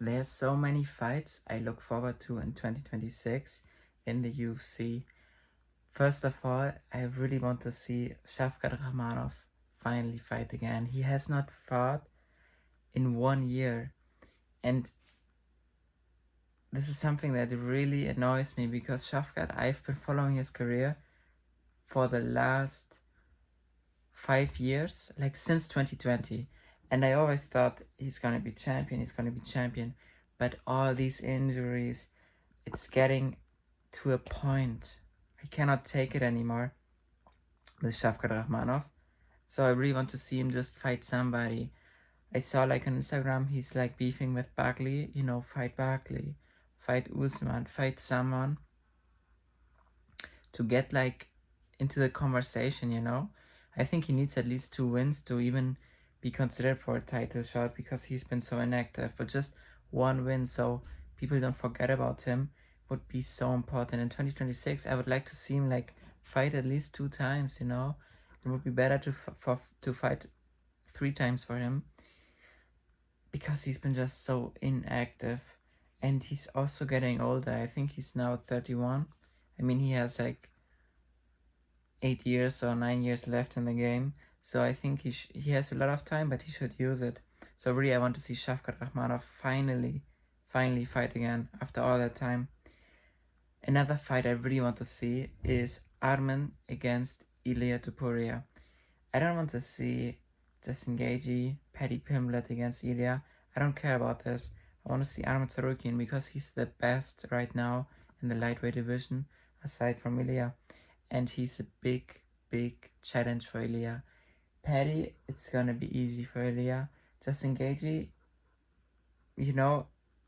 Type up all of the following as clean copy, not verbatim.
There's so many fights I look forward to in 2026 in the UFC. First of all, I really want to see Shavkat Rakhmonov finally fight again. He has not fought in 1 year, and this is something that really annoys me because Shavkat, I've been following his career for the last 5 years, like since 2020. And I always thought he's gonna be champion. But all these injuries, it's getting to a point. I cannot take it anymore with Shavkat Rakhmonov. So I really want to see him just fight somebody. I saw like on Instagram he's like beefing with Barkley, fight Barkley, fight Usman, fight someone to get like into the conversation. I think he needs at least 2 wins to even be considered for a title shot because he's been so inactive. But just 1 win so people don't forget about him would be so important. In 2026, I would like to see him like fight at least 2 times. It would be better to fight 3 times for him because he's been just so inactive. And he's also getting older. I think he's now 31. I mean, he has like 8 years or 9 years left in the game. So I think he has a lot of time, but he should use it. So really, I want to see Shavkat Rakhmonov finally fight again after all that time. Another fight I really want to see is Arman against Ilia Topuria. I don't want to see Justin Gaethje, Paddy Pimblett against Ilia. I don't care about this. I want to see Arman Tsarukyan because he's the best right now in the lightweight division, aside from Ilia. And he's a big challenge for Ilia. Paddy, it's gonna be easy for Ilia. Justin Gaethje,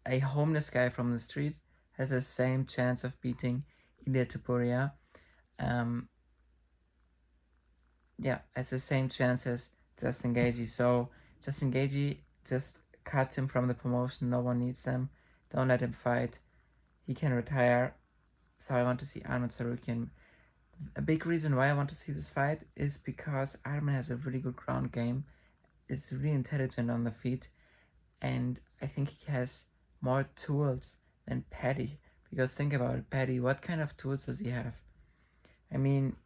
a homeless guy from the street has the same chance of beating Ilia Topuria. Has the same chance as Justin Gaethje. So Justin Gaethje, just cut him from the promotion. No one needs him. Don't let him fight. He can retire. So I want to see Arman Tsarukyan. A big reason why I want to see this fight is because Arman has a really good ground game, is really intelligent on the feet, and I think he has more tools than Paddy. Because think about it, Paddy, what kind of tools does he have? I mean,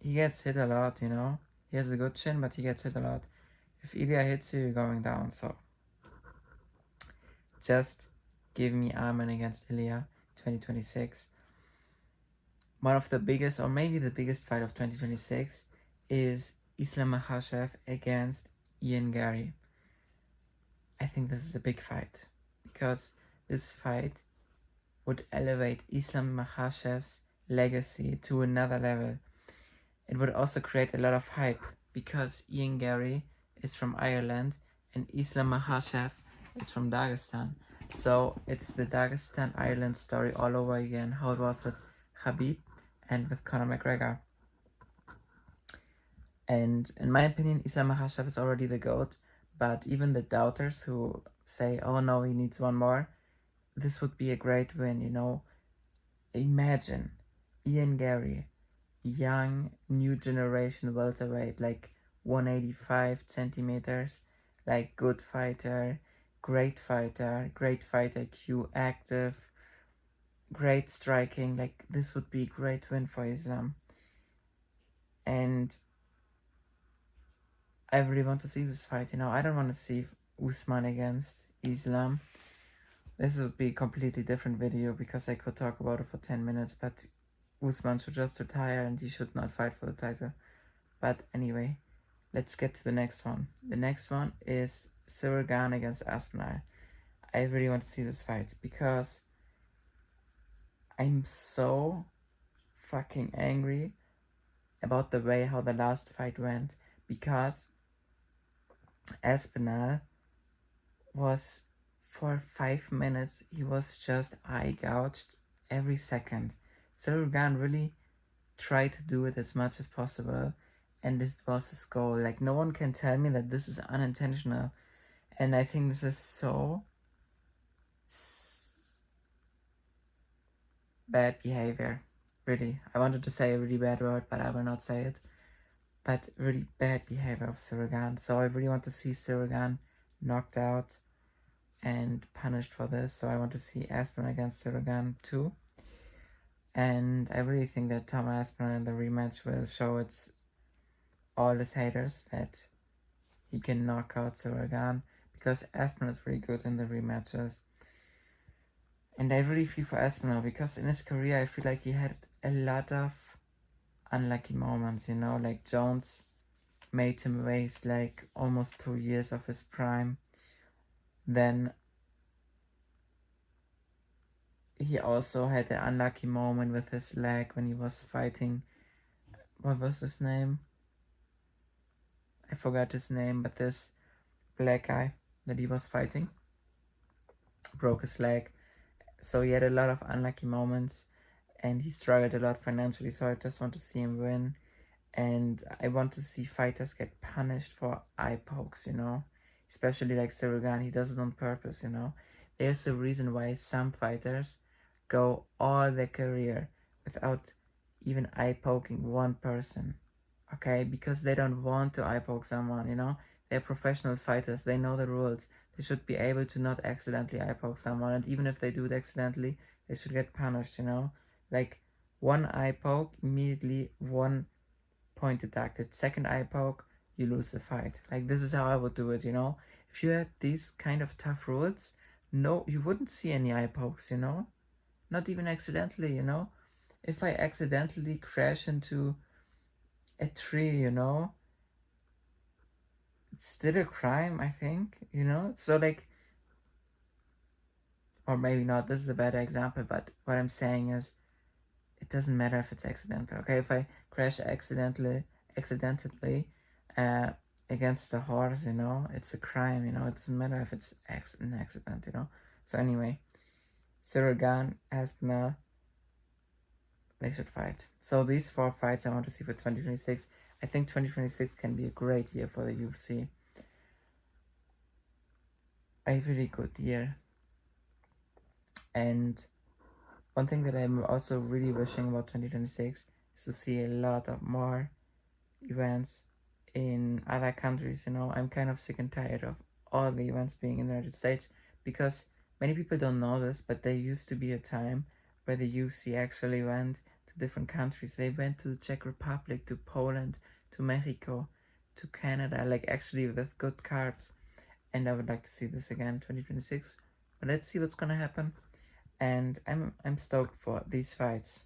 he gets hit a lot, He has a good chin, but he gets hit a lot. If Ilia hits you, you're going down. So just give me Arman against Ilia 2026. One of the biggest, or maybe the biggest fight of 2026 is Islam Makhachev against Ian Garry. I think this is a big fight because this fight would elevate Islam Makhachev's legacy to another level. It would also create a lot of hype because Ian Garry is from Ireland and Islam Makhachev is from Dagestan. So it's the Dagestan-Ireland story all over again, how it was with Khabib and with Conor McGregor. And in my opinion, Islam Makhachev is already the GOAT, but even the doubters who say, oh no, he needs one more, this would be a great win, Imagine Ian Garry, young, new generation welterweight, like 185 centimeters, like good fighter, great IQ, active, great striking. Like this would be a great win for Islam. And I really want to see this fight, I don't want to see Usman against Islam. This would be a completely different video because I could talk about it for 10 minutes, but Usman should just retire and he should not fight for the title. But anyway, let's get to the next one. The next one is Ciryl Gane against Aspinall. I really want to see this fight because I'm so fucking angry about the way how the last fight went, because Aspinall was, for 5 minutes, he was just eye gouged every second. Ciryl Gane really tried to do it as much as possible, and this was his goal. Like, no one can tell me that this is unintentional, and I think this is so bad behavior. Really, I wanted to say a really bad word, but I will not say it. But really bad behavior of Ciryl Gane. So I really want to see Ciryl Gane knocked out. and punished for this. So I want to see Aspinall against Ciryl too. And I really think that Tom Aspinall in the rematch will show it's all his haters that he can knock out Ciryl because Aspinall is really good in the rematches. And I really feel for Aspinall because in his career I feel like he had a lot of unlucky moments, you know, like Jones made him waste like almost 2 years of his prime. Then he also had an unlucky moment with his leg when he was fighting. What was his name? I forgot his name, but this black guy that he was fighting broke his leg. So he had a lot of unlucky moments and he struggled a lot financially. So I just want to see him win. And I want to see fighters get punished for eye pokes, you know, especially like Ciryl, he does it on purpose, you know. There's a reason why some fighters go all their career without even eye poking one person, okay? Because they don't want to eye poke someone, you know. They're professional fighters, they know the rules. They should be able to not accidentally eye poke someone, and even if they do it accidentally, they should get punished, you know. Like one eye poke, immediately one point deducted. Second eye poke, you lose the fight. Like this is how I would do it, you know. If you had these kind of tough rules, no, you wouldn't see any eye pokes, you know. Not even accidentally, you know. If I accidentally crash into a tree, you know, it's still a crime, I think, you know. So like, or maybe not. This is a better example, but what I'm saying is, it doesn't matter if it's accidental. Okay, if I crash accidentally, uh, against a horse, you know, it's a crime. You know, it doesn't matter if it's an accident. You know. So anyway, Ciryl, Aspinall, they should fight. So these 4 fights I want to see for 2026. I think 2026 can be a great year for the UFC. A really good year. And one thing that I'm also really wishing about 2026 is to see a lot of more events in other countries. You know, I'm kind of sick and tired of all the events being in the United States because many people don't know this, but there used to be a time where the UFC actually went to different countries. They went to the Czech Republic, to Poland, to Mexico, to Canada, like actually with good cards. And I would like to see this again 2026. But let's see what's gonna happen. And I'm stoked for these fights.